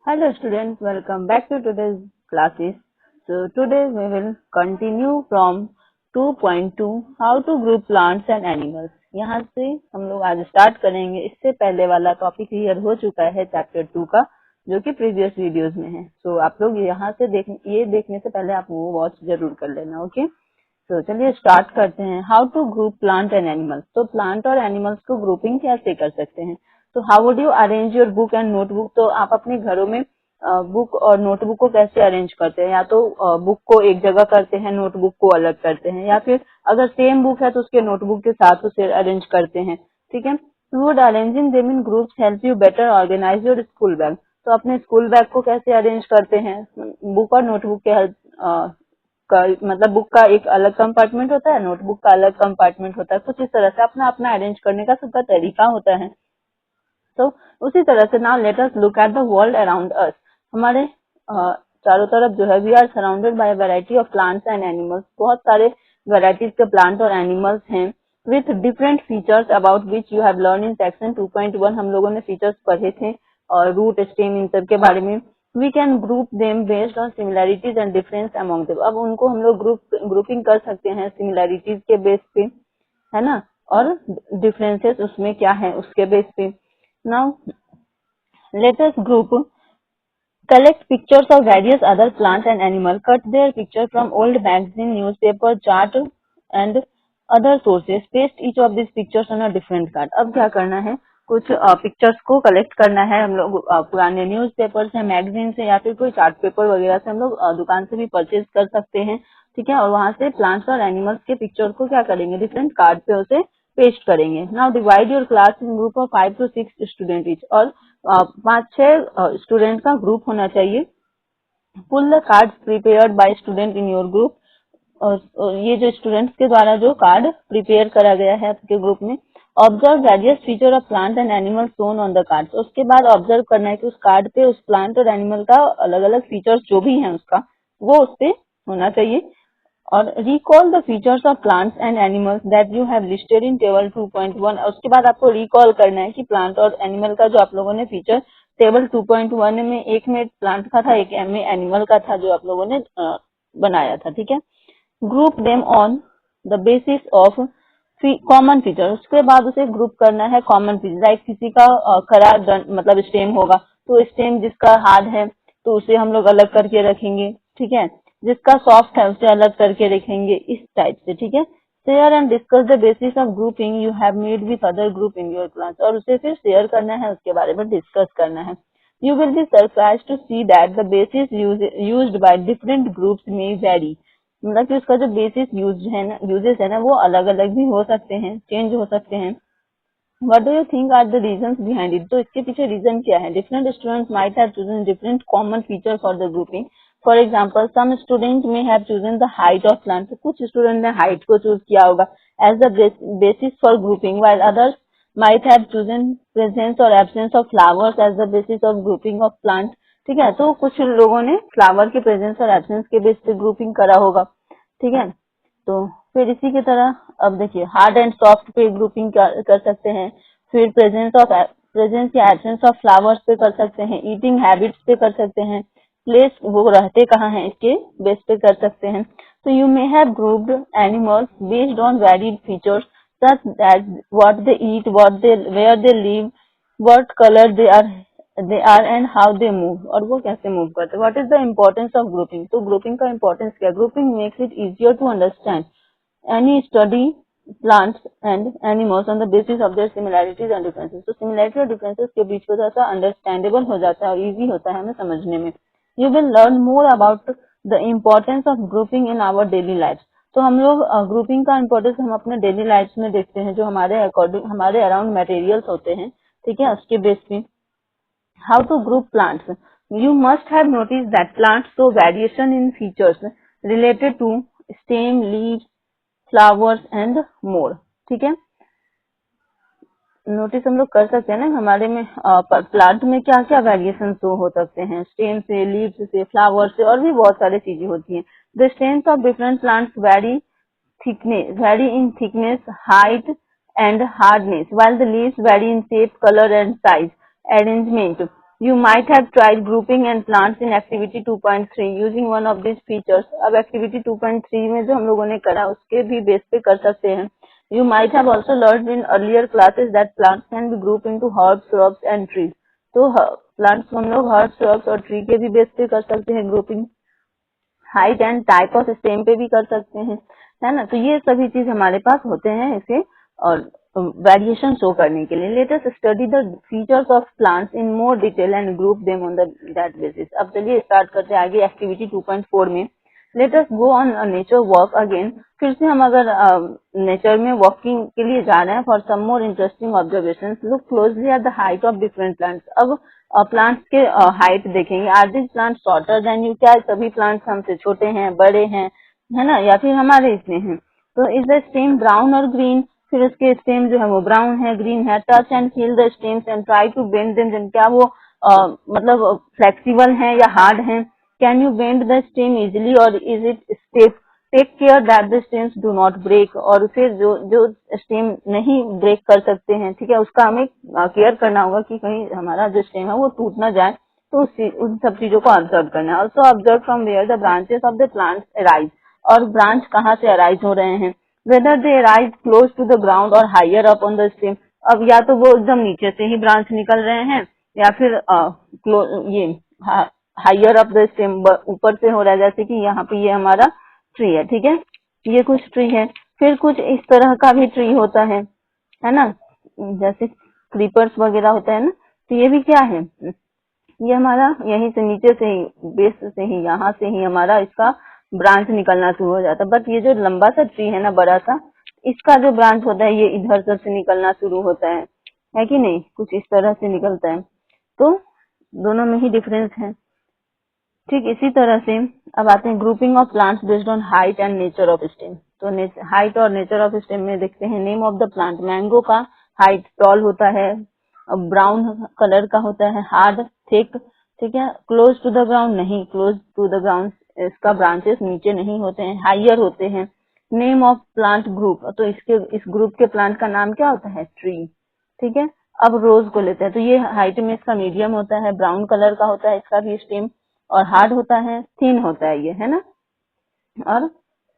Hello students, welcome back to today's classes. So today we will continue from 2.2 How to group plants and animals. यहाँ से हम लोग आज start करेंगे। इससे पहले वाला टॉपिक क्लियर हो चुका है चैप्टर 2 का, जो कि प्रीवियस वीडियोस में है। सो आप लोग यहाँ से ये देखने से पहले आप वो वॉच जरूर कर लेना। ओके, तो चलिए स्टार्ट करते हैं। How to group plant and animals. तो प्लांट और एनिमल्स को ग्रुपिंग कैसे कर सकते हैं। तो how would you arrange your book and notebook. तो आप अपने घरों में बुक और नोटबुक को कैसे अरेंज करते हैं। या तो बुक को एक जगह करते हैं, नोटबुक को अलग करते हैं, या फिर अगर सेम बुक है तो उसके नोटबुक के साथ उसे अरेंज करते हैं। ठीक है, would arranging them in groups help you better organise your school bag. तो अपने स्कूल बैग को कैसे अरेंज करते हैं। बुक और नोटबुक के हेल्प मतलब बुक का एक अलग कंपार्टमेंट होता है, नोटबुक का अलग कंपार्टमेंट होता है। कुछ इस तरह से अपना अपना अरेंज करने का सबका तरीका होता है। तो उसी तरह से now let us look at the world around us. हमारे चारों तरफ जो है we are surrounded by variety of plants and animals. बहुत सारे वैरायटीज के प्लांट और एनिमल्स हैं with different features about which you have learn in section 2.1। हम लोगों ने फीचर्स पढ़े थे और रूट स्टेम इन सब के बारे में। We can group them based on similarities and difference among them. अब उनको हम लोग ग्रुपिंग कर सकते हैं सिमिलैरिटीज के बेस पे, है ना, और डिफरेंसेस उसमें क्या है उसके बेस पे। Now let us group collect pictures of various other plants and animals, cut their picture from old magazine, newspaper, chart and other sources, paste each of these pictures on a different card। अब क्या करना है, कुछ pictures को collect करना है। हम लोग पुराने न्यूज़पेपर से, मैगजीन से, या फिर कोई चार्ट पेपर वगैरह से हम लोग दुकान से भी परचेज कर सकते हैं। ठीक है, और वहां से प्लांट्स और एनिमल्स के पिक्चर को क्या करेंगे, डिफरेंट कार्ड पे उसे पेस्ट करेंगे। Now divide your class in group of 5 to 6 student each. और 5-6 स्टूडेंट का ग्रुप होना चाहिए। Pull the card prepared by student in your group. और ये जो स्टूडेंट्स के द्वारा जो कार्ड प्रिपेयर करा गया है आपके ग्रुप में। Observe various feature of plant and animal shown on the card. उसके बाद ऑब्जर्व करना है कि उस कार्ड पे उस प्लांट और एनिमल का अलग अलग फीचर्स जो भी है उसका वो उस पे होना चाहिए। और recall the features of plants and animals that you have listed in table 2.1। उसके बाद आपको रिकॉल करना है कि प्लांट और एनिमल का जो आप लोगों ने फीचर टेबल 2.1 में, एक में प्लांट का था, एक में एनिमल का था, जो आप लोगों ने बनाया था। ठीक है, group them on the basis of common feature. उसके बाद उसे ग्रुप करना है कॉमन फीचर। लाइक किसी का खराब मतलब स्टेम होगा तो स्टेम जिसका हार्ड है तो उसे हम लोग अलग करके रखेंगे। ठीक है, जिसका सॉफ्ट है उसे अलग करके रखेंगे, इस टाइप से। ठीक है, share and discuss the basis of grouping you have made with other group in your class. और उसे फिर शेयर करना है, उसके बारे में डिस्कस करना है। You will be surprised to see that the basis used by different groups may vary. मतलब कि उसका जो बेसिस यूजेस है ना वो अलग अलग भी हो सकते हैं, चेंज हो सकते हैं। What do you think are the reasons behind it? तो इसके पीछे रीजन क्या है। Different students might have chosen different common features for the grouping. For example, some students may have chosen the height of plant. तो कुछ student ने height को choose किया होगा as the basis for grouping, while others might have chosen presence or absence of flowers as the basis of grouping of plant. ठीक है, तो कुछ लोगों ने फ्लावर के प्रेजेंस और एब्सेंस के बेस पे ग्रुपिंग करा होगा। ठीक है, तो फिर इसी की तरह अब देखिए हार्ड एंड सॉफ्ट पे ग्रुपिंग कर सकते हैं। फिर प्रेजेंस या एब्सेंस ऑफ फ्लावर्स पे कर सकते हैं। ईटिंग हैबिट्स पे कर सकते हैं। प्लेस, वो रहते कहाँ हैं, इसके बेस पे कर सकते हैं। तो you may have grouped animals based on varied features such that what they eat, where they live, what colour they are and how they move, और वो कैसे मूव करते हैं। What is the importance of grouping. तो grouping का importance क्या है। Grouping makes it easier to understand any study plants and animals on the basis of their similarities and differences। तो सिमिलैरिटी और डिफरेंसेस के बीच में थोड़ा अंडरस्टैंडेबल हो जाता है और इजी होता है हमें समझने में। You will learn more about the importance of grouping in our daily life. तो हम लोग ग्रुपिंग का इम्पोर्टेंस हम अपने डेली लाइफ में देखते हैं, जो हमारे अकॉर्डिंग हमारे अराउंड मटेरियल्स होते हैं। ठीक है, उसके बेस पे how to group plants. You must have notice that plants show variation in features related to stem, leaves, flowers and more. ठीक है, नोटिस हम लोग कर सकते हैं ना हमारे में प्लांट में क्या क्या वेरिएशन शो हो सकते हैं, स्टेम से, लीव्स से, फ्लावर से, और भी बहुत सारी चीजें होती हैं। The stems of different plants vary in thickness, height and hardness, while the leaves vary in shape, color and size, arrangement, You might have tried grouping and plants in activity 2.3 using one of these features. अब activity 2.3 में जो हम लोगों ने करा उसके भी base पे कर सकते हैं. You might have also learned in earlier classes that plants can be grouped into herbs, shrubs and trees. तो plants को हम लोग herbs, shrubs और tree के भी बेस पे कर सकते हैं grouping. Height and type of stem पे भी कर सकते हैं, है ना. तो ये सभी चीज हमारे पास होते हैं इसे और वेरिएशन शो करने के लिए. Let us study the features of plants in more detail and group them on that basis. अब चलिए स्टार्ट करते हैं आगे एक्टिविटी 2.4 में. Let us go on nature walk again. फिर से हम अगर नेचर में वॉकिंग के लिए जा रहे हैं for some more interesting observation. Look closely at the height of different plants. अब प्लांट्स के हाइट देखेंगे. Are this plant shorter than you. क्या सभी प्लांट्स हमसे छोटे हैं, बड़े हैं, है ना, या फिर हमारे इतने हैं. तो इज द स्टेम ब्राउन और ग्रीन. फिर उसके स्टेम जो है वो ब्राउन है, ग्रीन है. Touch and feel the stems and try to bend them. क्या वो मतलब फ्लेक्सिबल हैं या हार्ड हैं. Can you bend the stem easily और is it stiff. Take care that the stems do not break. और फिर जो स्टेम नहीं ब्रेक कर सकते हैं, ठीक है, उसका हमें केयर करना होगा कि कहीं हमारा जो स्टेम है वो टूट ना जाए. तो उन सब चीजों को ऑब्जर्व करना है. Also observe from where the branches of the plants arise. और ब्रांच कहाँ से अराइज हो रहे हैं. Whether they arise close to the ground और higher up on the stem. अब या तो वो एकदम नीचे से ही ब्रांच निकल रहे हैं या फिर ये हायर अप द स्टेम ऊपर से हो रहा है. जैसे कि यहाँ पे ये हमारा ट्री है, ठीक है, ये कुछ ट्री है. फिर कुछ इस तरह का भी ट्री होता है ना, जैसे क्रीपर्स वगैरह होता है ना. तो ये भी क्या है, ये हमारा यहीं से नीचे से ही बेस से ही यहाँ से ही हमारा इसका ब्रांच निकलना शुरू हो जाता है. बट ये जो लंबा सा ट्री है ना, बड़ा सा, इसका जो ब्रांच होता है ये इधर से निकलना शुरू होता है कि नहीं, कुछ इस तरह से निकलता है. तो दोनों में ही डिफरेंस है. ठीक इसी तरह से अब आते हैं grouping of plants based on height and nature of stem. तो हाइट और नेचर ऑफ स्टेम में देखते हैं. Name of the plant. Mango का हाइट टॉल होता है, ब्राउन कलर का होता है, हार्ड थिक, ठीक है. क्लोज टू द ग्राउंड नहीं, क्लोज टू द ग्राउंड इसका ब्रांचेस नीचे नहीं होते हैं, हायर होते हैं. Name of plant group. तो इस ग्रुप के प्लांट का नाम क्या होता है, ट्री, ठीक है. अब रोज को लेते हैं. तो ये हाइट में इसका मीडियम होता है, ब्राउन कलर का होता है इसका भी स्टेम, और हार्ड होता है, थिन होता है ये, है ना. और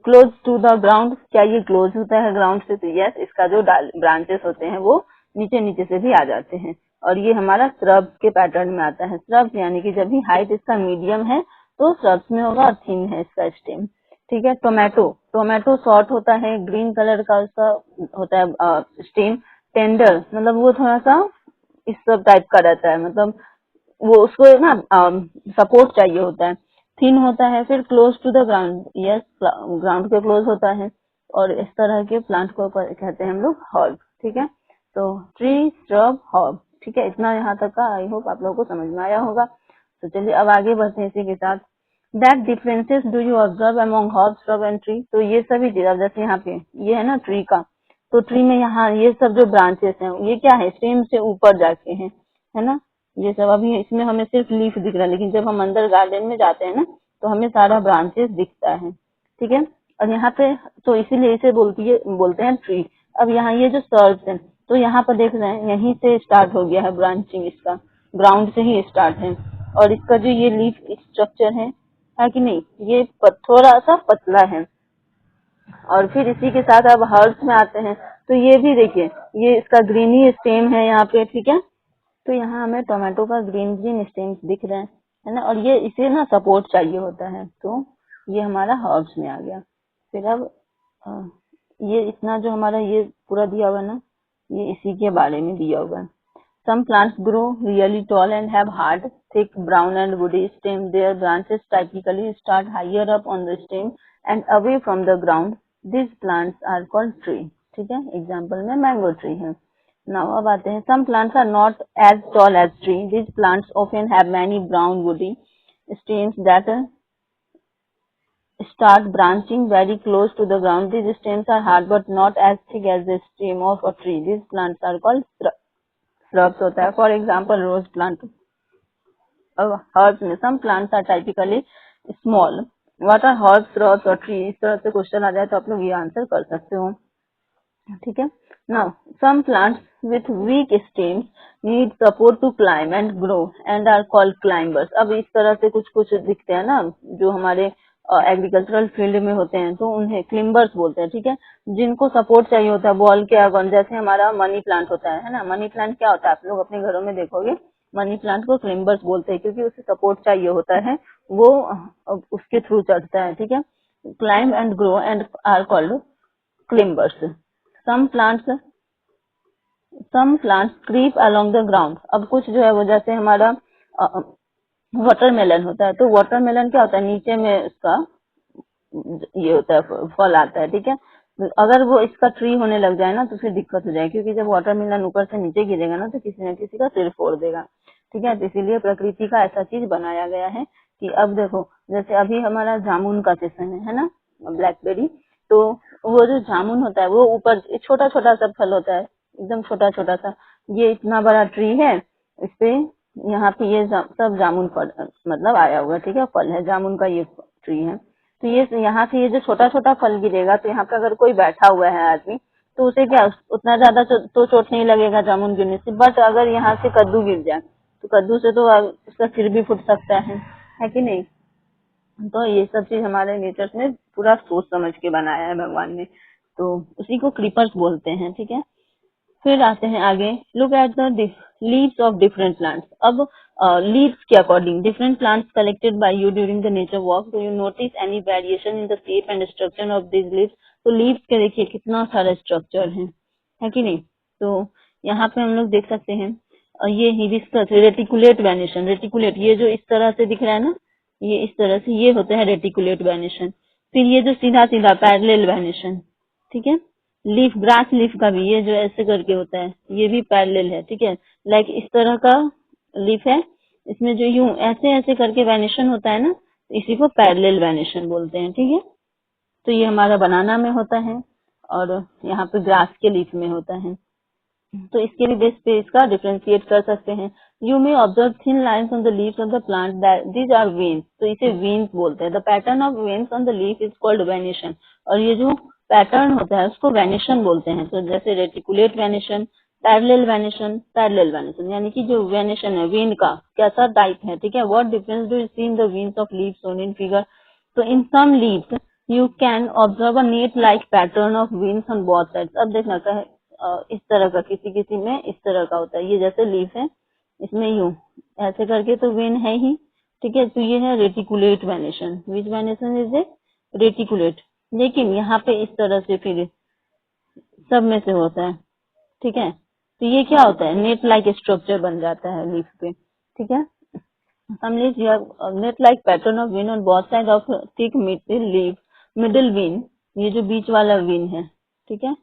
क्लोज टू द ग्राउंड. क्या ये क्लोज होता है ग्राउंड से. तो यस, इसका जो ब्रांचेस होते हैं वो नीचे नीचे से भी आ जाते हैं. और ये हमारा श्रब के पैटर्न में आता है. श्रब यानी कि जब भी हाइट इसका मीडियम है तो श्रब्स में होगा, और थिन है इसका स्टेम, ठीक है. टोमेटो शॉर्ट होता है, ग्रीन कलर का उसका होता है स्टेम. टेंडर मतलब वो थोड़ा सा इस सब टाइप का रहता है, मतलब वो उसको ना सपोर्ट चाहिए होता है. थिन होता है. फिर close to the ground. Yes, ground के क्लोज होता है. और इस तरह के प्लांट को कहते हैं हम लोग हर्ब, ठीक है. तो ट्री, श्रब, हर्ब, ठीक है. इतना यहाँ तक का आई होप आप लोगों को समझ में आया होगा. तो चलिए अब आगे बढ़ते हैं इसी के साथ. That differences do you observe among herb, shrub and tree. तो ये सभी चीज जैसे यहाँ पे ये है ना ट्री का. तो ट्री में यहाँ ये सब जो ब्रांचेस हैं ये क्या है, स्टेम से ऊपर जाके हैं, है ना. ये सब अभी इसमें हमें सिर्फ लीफ दिख रहा है, लेकिन जब हम अंदर गार्डन में जाते हैं ना तो हमें सारा ब्रांचेस दिखता है, ठीक है. और यहाँ पे तो इसीलिए इसे बोलते हैं ट्री. अब यहाँ ये जो सर्व्स है तो यहाँ पर देख रहे हैं यहीं से स्टार्ट हो गया है ब्रांचिंग, इसका ग्राउंड से ही स्टार्ट है. और इसका जो ये लीफ स्ट्रक्चर है कि नहीं, ये थोड़ा सा पतला है. और फिर इसी के साथ अब हर्ब्स में आते हैं. तो ये भी देखिए ये इसका ग्रीनी स्टेम है यहाँ पे, ठीक है. तो यहाँ हमें टोमेटो का ग्रीन ग्रीन स्टेम्स दिख रहे हैं, है ना. और ये इसे ना सपोर्ट चाहिए होता है, तो ये हमारा हर्ब्स में आ गया. फिर अब ये इतना जो हमारा ये पूरा दिया हुआ ना, ये इसी के बारे में दिया हुआ है. Some plants grow really tall and have hard, thick, brown and woody stem. Their branches typically start higher up on the stem and away from the ground. These plants are called tree. ठीक है, example में mango tree है. Now अब आते हैं. Some plants are not as tall as tree. These plants often have many brown woody stems that start branching very close to the ground. These stems are hard but not as thick as the stem of a tree. These plants are called shrubs होता है. For example rose plant. अब herbs में some plants are typically small. What are herbs, shrubs और tree. इस तरह से question आ जाए तो आप लोग ये आंसर कर सकते हो. ठीक है। Now some plants with weak stems need support to climb and grow and are called climbers. अब इस तरह से कुछ कुछ दिखते हैं ना जो हमारे एग्रीकल्चरल फील्ड में होते हैं, तो उन्हें क्लिम्बर्स बोलते हैं। ठीक है, जिनको सपोर्ट चाहिए होता है बॉल के अगन, जैसे हमारा मनी प्लांट होता है ना। मनी प्लांट क्या होता है, आप लोग अपने घरों में देखोगे मनी प्लांट को क्लिम्बर्स बोलते हैं, क्योंकि उसे सपोर्ट चाहिए होता है, वो उसके थ्रू चढ़ता है। ठीक है, climb and grow and are called climbers. Some plants some plants creep along the ground. अब कुछ जो है वो जैसे हमारा वाटरमेलन होता है, तो वाटरमेलन क्या होता है, नीचे में उसका ये होता है, फल आता है। ठीक है, अगर वो इसका ट्री होने लग जाए ना तो फिर दिक्कत हो जाए, क्योंकि जब वाटरमेलन ऊपर से नीचे गिरेगा ना तो किसी न किसी का सिर फोड़ देगा। ठीक है, तो इसीलिए प्रकृति का ऐसा चीज बनाया गया है कि अब देखो जैसे अभी हमारा जामुन का सीजन है ना, ब्लैकबेरी, तो वो जो जामुन होता है वो ऊपर छोटा छोटा सा फल होता है, एकदम छोटा छोटा सा। ये इतना बड़ा ट्री है, इस पे यहाँ पे ये सब जामुन फल मतलब आया हुआ। ठीक है, फल है जामुन का, ये ट्री है। तो ये यहाँ से ये जो छोटा छोटा फल गिरेगा, तो यहाँ पे अगर कोई बैठा हुआ है आदमी तो उसे क्या उतना ज्यादा तो चोट नहीं लगेगा जामुन गिरने से। बट अगर यहाँ से कद्दू गिर जाए तो कद्दू से तो उसका सिर भी फूट सकता है कि नहीं। तो ये सब चीज हमारे नेचर में पूरा सोच समझ के बनाया है भगवान ने, तो उसी को क्रीपर्स बोलते हैं। ठीक है, फिर आते हैं आगे, look at the leaves of different plants. अब लीव्स के according different plants collected by you during the nature walk, do you notice any variation in the shape and structure of this leaves. तो leaves के देखिए कितना सारा structure है कि नहीं। तो यहाँ पे हम लोग देख सकते हैं ये हिबिस्कस रेटिकुलेट वेनेशन, रेटिकुलेट ये जो इस तरह से दिख रहा है ना, ये इस तरह से ये होता है रेटिकुलेट वेनेशन। फिर ये जो सीधा सीधा पैरेलल वेनेशन। ठीक है, लीफ ग्रास लीफ का भी ये जो ऐसे करके होता है ये भी पैरेलल है। ठीक है, लाइक इस तरह का लीफ है, इसमें जो यूं ऐसे ऐसे करके वेनेशन होता है ना, इसी को पैरेलल वेनेशन बोलते हैं। ठीक है, तो ये हमारा बनाना में होता है और यहाँ पे ग्रास के लीफ में होता है। तो इसके भी बेस पे इसका डिफ्रेंशिएट कर सकते हैं। You may observe thin lines on the leaves of the plant, these are veins. तो इसे वेन्स बोलते हैं। The pattern of veins on the leaf is called venation. और ये जो पैटर्न होता है उसको वेनेशन बोलते हैं। तो जैसे reticulate venation, parallel venation, parallel venation, यानी कि जो वेनेशन है वेन का कैसा टाइप है। ठीक है, what difference do you see in the veins of leaves shown in figure. तो in some leaves you can observe a net like pattern of veins on both sides. अब देखना है इस तरह का, किसी किसी में इस तरह का होता है। ये जैसे लीफ है, इसमें यूं ऐसे करके तो वेन है ही। ठीक है, तो ये है reticulate venation. Which venation is a reticulate. लेकिन यहाँ पे इस तरह से फिर सब में से होता है। ठीक है, तो ये क्या होता है, नेट लाइक स्ट्रक्चर बन जाता है लीफ पे। ठीक है, some leaves you have net like pattern of vein on both sides of thick middle leaf, middle vein। ये जो बीच वाला वेन है, ठीक है,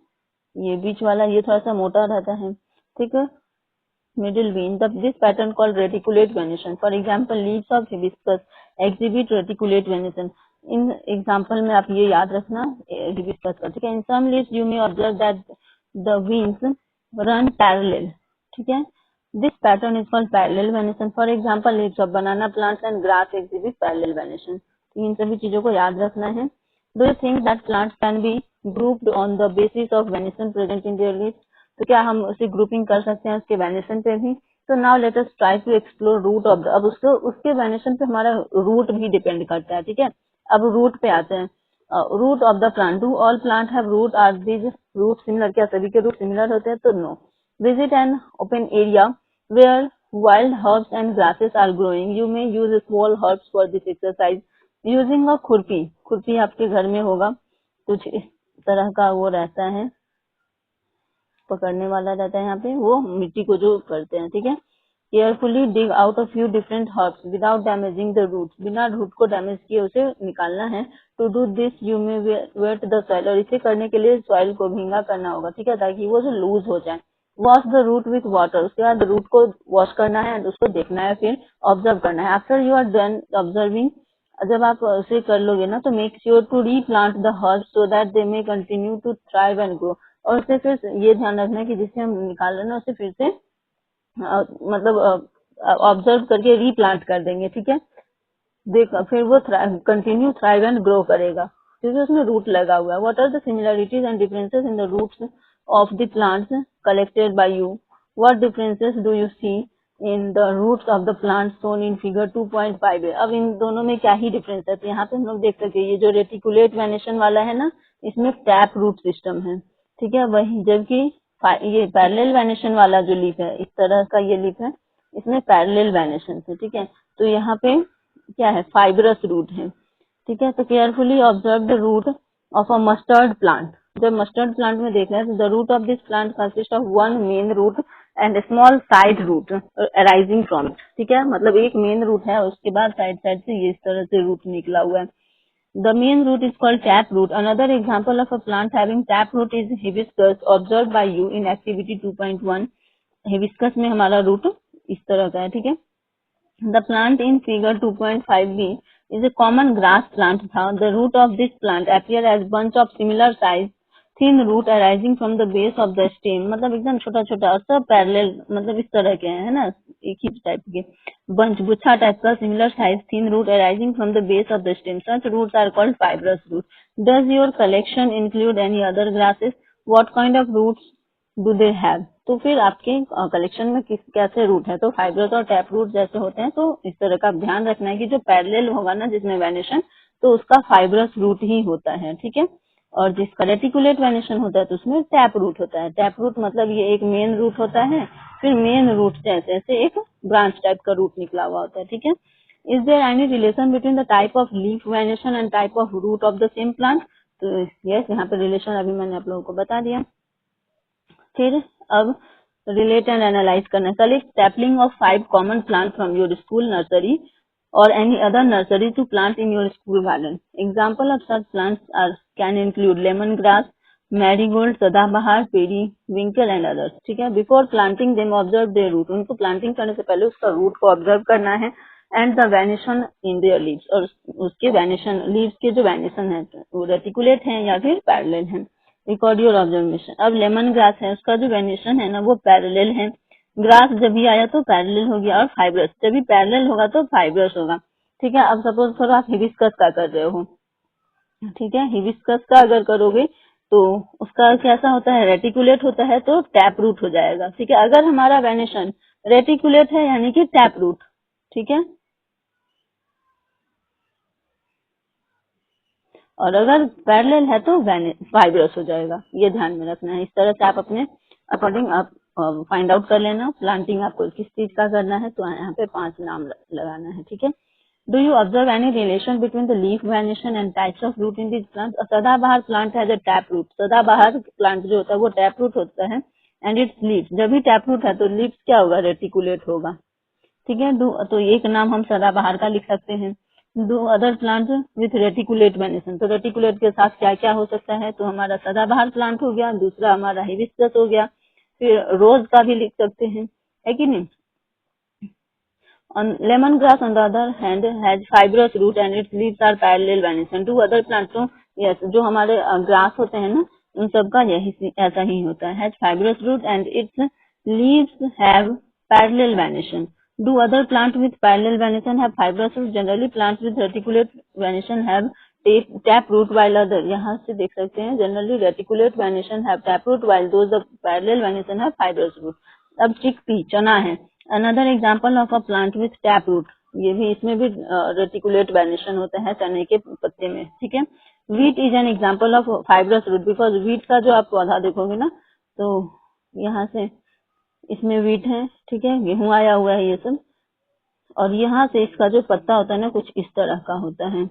ये बीच वाला ये थोड़ा सा मोटा रहता है। ठीक है, middle vein, this pattern called reticulate venation। For example, leaves of hibiscus exhibit reticulate venation। इन एग्जाम्पल में आप ये याद रखना हिबिस्कस का। ठीक है, in some leaves you may observe that the veins run parallel। ठीक है, this pattern is called parallel venation। For example, leaves of banana plants and grass exhibit parallel venation। तो इन सभी चीजों को याद रखना है। Do you think that plants can be grouped on the basis of venation present in their leaves। तो क्या हम उसे ग्रुपिंग कर सकते हैं उसके वेनेशन पे भी। तो now let us try to explore root of the. अब उसको उसके वेनेशन पे हमारा रूट भी डिपेंड करता है। ठीक है, अब रूट पे आते हैं। Root of the plant, do all plant have root, are these root similar. क्या सभी के रूट सिमिलर होते हैं, तो no. Visit an open area where wild herbs and grasses are growing, you may use small herbs for this exercise using a खुरपी। खुरपी आपके घर में होगा, कुछ इस तरह का वो रहता है, पकड़ने वाला रहता है यहाँ पे, वो मिट्टी को जो करते हैं। ठीक है, carefully dig out a few different herbs without damaging the roots. बिना रूट को डैमेज किए उसे निकालना है। To do this you may wet the soil. और इसे करने के लिए सॉइल को भींगा करना होगा। ठीक है, ताकि वो जो लूज हो जाए। Wash the root with water, उसके बाद रूट को वॉश करना है, उसको देखना है, फिर ऑब्जर्व करना है। After you are done observing, जब आप उसे कर लोगे ना, तो make sure to replant the herbs so that they may continue to thrive and grow. और उसे फिर ये ध्यान रखना है कि जिसे हम निकाल रहे हैं ना उसे फिर से मतलब ऑब्जर्व करके रीप्लांट कर देंगे। ठीक है, देख फिर वो कंटिन्यू थ्राइव एंड ग्रो करेगा क्योंकि उसमें रूट लगा हुआ है। What are the similarities and differences in the roots of the plants collected by you. What differences do you see in the roots of the plants shown in figure 2.5 है। अब इन दोनों में क्या ही डिफरेंस है, तो यहाँ पे हम लोग देख सकते हैं ये जो रेटिकुलेट वेनेशन वाला है ना, इसमें टैप रूट सिस्टम है, ठीक है। वही जबकि ये पैरेलल वेनेशन वाला जो लीफ है, इस तरह का ये लीफ है, इसमें पैरेलल वेनेशन है, ठीक है। तो यहाँ पे क्या है, फाइब्रस रूट है, ठीक है। तो carefully observe the root of a mustard plant. जब मस्टर्ड प्लांट में देखना है तो the root of this plant consist of one main root and small side root arising from it, ठीक है। मतलब एक मेन रूट है, उसके बाद साइड साइड से ये इस तरह से रूट निकला हुआ है। The main root is called tap root. Another example of a plant having tap root is hibiscus observe by you in activity 2.1। Hibiscus में हमारा रूट इस तरह का है, ठीक है। The plant in figure 2.5b is a common grass plant था। The root of this plant appear as bunch of similar size thin root arising from the base of the stem। मतलब एकदम छोटा छोटा और सब पैरेलल, मतलब इस तरह के है ना, एक ही टाइप के बंच गुच्छा टाइप का similar size thin root arising from the base of the stem। Such roots are called fibrous root। Does your collection include any other grasses? What kind of roots do they have? तो फिर आपके collection में किस कैसे root है, तो fibrous और tap root जैसे होते हैं। तो इस तरह का ध्यान रखना है कि जो पैरेलल होगा ना जिसमें वेनेशन, तो उसका फाइब्रस रूट ही होता है, ठीक है। और जिसका रेटिकुलेट वेनेशन होता है तो उसमें टैप रूट होता है। टैप रूट मतलब ये एक मेन रूट होता है, फिर मेन रूट जैसे ऐसे एक ब्रांच टाइप का रूट निकला हुआ होता है, ठीक है। Is there any relation between the type of leaf venation and type of root of the same plant? तो यस, यहाँ पे रिलेशन अभी मैंने आप लोगों को बता दिया। फिर अब रिलेट एंड एनालाइज करना है। Select sapling of 5 common plant from your school nursery और any other nursery to plant in your school garden. Example of such plants are can include lemon grass, marigold, sadabahar, periwinkle and others, ठीक है। Before planting them observe their root. उनको planting करने से पहले उसका root को observe करना है। And the venation in their leaves, और उसके वेनेशन लीव्स के जो वेनेशन है वो रेटिकुलेट है या फिर पैरेलल है। Record your observation. अब लेमन ग्रास है, उसका जो वेनेशन है ना वो पैरेलल है। ग्रास जब भी आया तो पैरेलल हो गया, और फाइब्रस जब भी पैरेलल होगा तो फाइब्रस होगा, ठीक है। अब सपोज करो आप हिबिस्कस का कर रहे हो, ठीक है। हिबिस्कस का अगर करोगे तो उसका कैसा होता है, रेटिकुलेट होता है तो टैप रूट हो जाएगा, ठीक है। अगर हमारा वेनेशन रेटिकुलेट है यानी कि टैप रूट, ठीक है। और अगर पैरेलल है तो फाइब्रस हो जाएगा, ये ध्यान में रखना है। इस तरह से आप अपने अकॉर्डिंग आप फाइंड आउट कर लेना प्लांटिंग आपको किस चीज का करना है। तो यहाँ पे 5 नाम लगाना है, ठीक है। Do you observe any relation between the leaf venation and types of root in this plant? सदाबहार प्लांट है जो टैप रूट, सदाबहार प्लांट जो होता है वो टैप रूट होता है। एंड इट्स लीफ, जब भी टैप रूट है तो लीफ क्या होगा, रेटिकुलेट होगा, ठीक है। तो एक नाम हम सदाबहार का लिख सकते हैं। दो other plant with reticulate venation, तो रेटिकुलेट के साथ क्या क्या हो सकता है, तो हमारा सदाबहार प्लांट हो गया, दूसरा हमारा हिबिस्कस हो गया, फिर रोज का भी लिख सकते हैं, है कि नहीं। Lemon grass on the other hand has fibrous root and its leaves are parallel venation to other plant. तो यस, जो हमारे ग्रास होते हैं ना उन सबका यही ऐसा ही होता है, has fibrous root and its leaves have parallel venation. Do other plant with parallel venation have fibrous root? Generally plants with reticulate venation have tap root while other, यहाँ से देख सकते हैं generally reticulate venation have tap root while those of parallel venation have fibrous root। अब chickpea चना है, another example of a plant with tap root। ये भी, इसमें भी reticulate venation होता है चने के पत्ते में, ठीक है। wheat is an example of fibrous root because wheat का जो आप पौधा देखोगे ना तो यहाँ से इसमें वीट है, ठीक है, गेहूं आया हुआ है ये सब, और यहाँ से इसका जो पत्ता होता है ना कुछ इस तरह का होता है,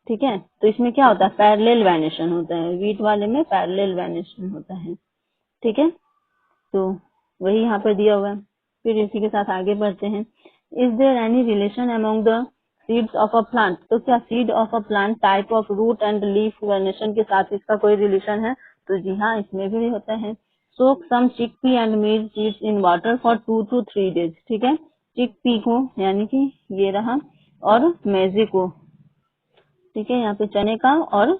ठीक है। तो इसमें क्या होता है, पैरेलल वेनेशन होता है, वीट वाले में पैरेलल वेनेशन होता है, ठीक है। तो वही यहाँ पर दिया हुआ है। फिर इसी के साथ आगे बढ़ते हैं। Is there any relation among the seeds of a plant? तो क्या seed of a plant type of root and leaf venation के साथ इसका कोई रिलेशन है? तो जी हाँ, इसमें भी होता है। Soak some chickpea and maize seeds in water for 2 to 3 days, ठीक है। चिकपी को यानी कि ये रहा, और मेजे को, ठीक है, यहाँ पे चने का और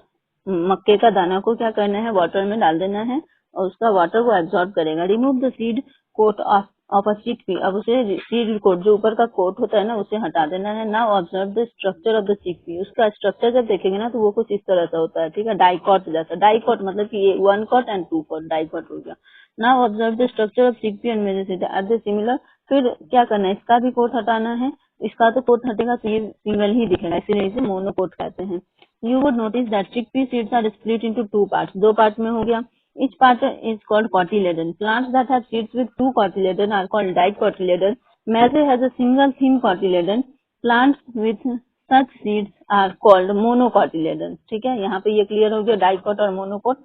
मक्के का दाना को क्या करना है, वाटर में डाल देना है और उसका वाटर को एब्जॉर्ब करेगा। Remove the seed coat of a chickpea, अब उसे सीड कोट जो ऊपर का कोट होता है ना उसे हटा देना है। Now observe the structure of the chickpea, उसका स्ट्रक्चर जब देखेंगे ना तो वो कुछ इस तरह का होता है, ठीक है, डाइकॉट जैसा। डाइकॉट मतलब कि ये 1 कॉट एंड 2 कॉट, डाइकॉट हो गया। Now observe the structure of chickpea and maize seeds are they similar, फिर क्या करना है, इसका भी कोट हटाना है, इसका तो कोट हटेगा तो ये सिंगल ही दिखेगा, इसीलिए इसे मोनोकोट कहते हैं। You would notice that chickpea seeds are split into 2 parts, 2 part में हो गया। Each part is called cotyledon. Plants that have seeds with 2 cotyledon are called dicotyledon. Maize has a single thin cotyledon. Plants with such seeds are called monocotyledon. ठीक है, यहाँ पे ये clear हो गया डाइकोट और monocot.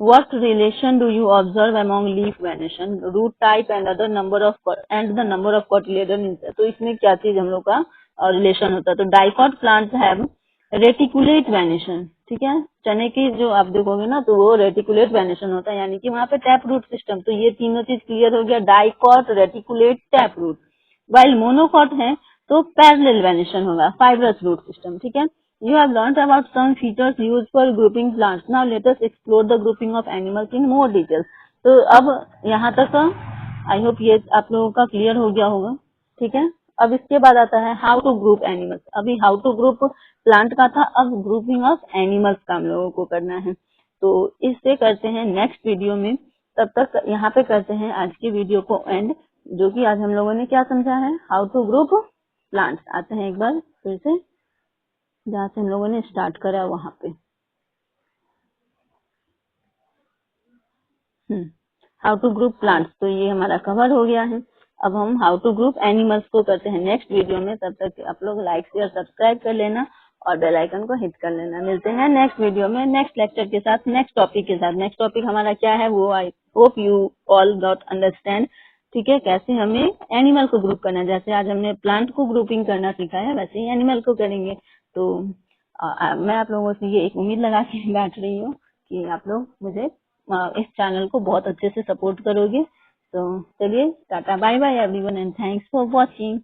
What relation do you observe among leaf venation, root type and the number of cotyledon? तो इसमें क्या चीज हम लोग का रिलेशन होता है? तो dicot plants have reticulate venation, ठीक है, चने की जो आप देखोगे ना तो वो रेटिकुलेट वेनेशन होता है, यानी कि वहाँ पे टैप रूट सिस्टम। तो ये तीनों चीज क्लियर हो गया, dicot, reticulate, tap root. While monocot है तो पैरेलल वेनेशन होगा, फाइब्रस रूट सिस्टम, ठीक है। You have learned about some features used for grouping plants, now let us explore the grouping of animals in more detail. तो अब यहाँ तक I hope ये आप लोगों का क्लियर हो गया होगा, ठीक है। अब इसके बाद आता है हाउ टू ग्रुप एनिमल्स। अभी हाउ टू ग्रुप प्लांट का था, अब ग्रुपिंग ऑफ एनिमल्स का हम लोगों को करना है। तो इससे करते हैं नेक्स्ट वीडियो में, तब तक यहाँ पे करते हैं आज की वीडियो को एंड, जो कि आज हम लोगों ने क्या समझा है, हाउ टू ग्रुप प्लांट्स। आते हैं एक बार फिर से जहाँ से हम लोगों ने स्टार्ट करा वहां पे। हाउ टू ग्रुप प्लांट्स, तो ये हमारा कवर हो गया है। अब हम हाउ टू ग्रुप एनिमल्स को करते हैं नेक्स्ट वीडियो में, तब तक आप लोग लाइक शेयर सब्सक्राइब कर लेना और बेल आइकन को हिट कर लेना। मिलते हैं नेक्स्ट वीडियो में नेक्स्ट लेक्चर के साथ, नेक्स्ट टॉपिक के साथ। नेक्स्ट टॉपिक हमारा क्या है वो I hope you all got understand, ठीक है, कैसे हमें एनिमल को ग्रुप करना है। जैसे आज हमने प्लांट को ग्रुपिंग करना सीखा है वैसे ही एनिमल को करेंगे। तो मैं आप लोगों से ये एक उम्मीद लगा के बैठ रही हूँ कि आप लोग मुझे इस चैनल को बहुत अच्छे से सपोर्ट करोगे। तो चलिए tata bye bye everyone and thanks for watching.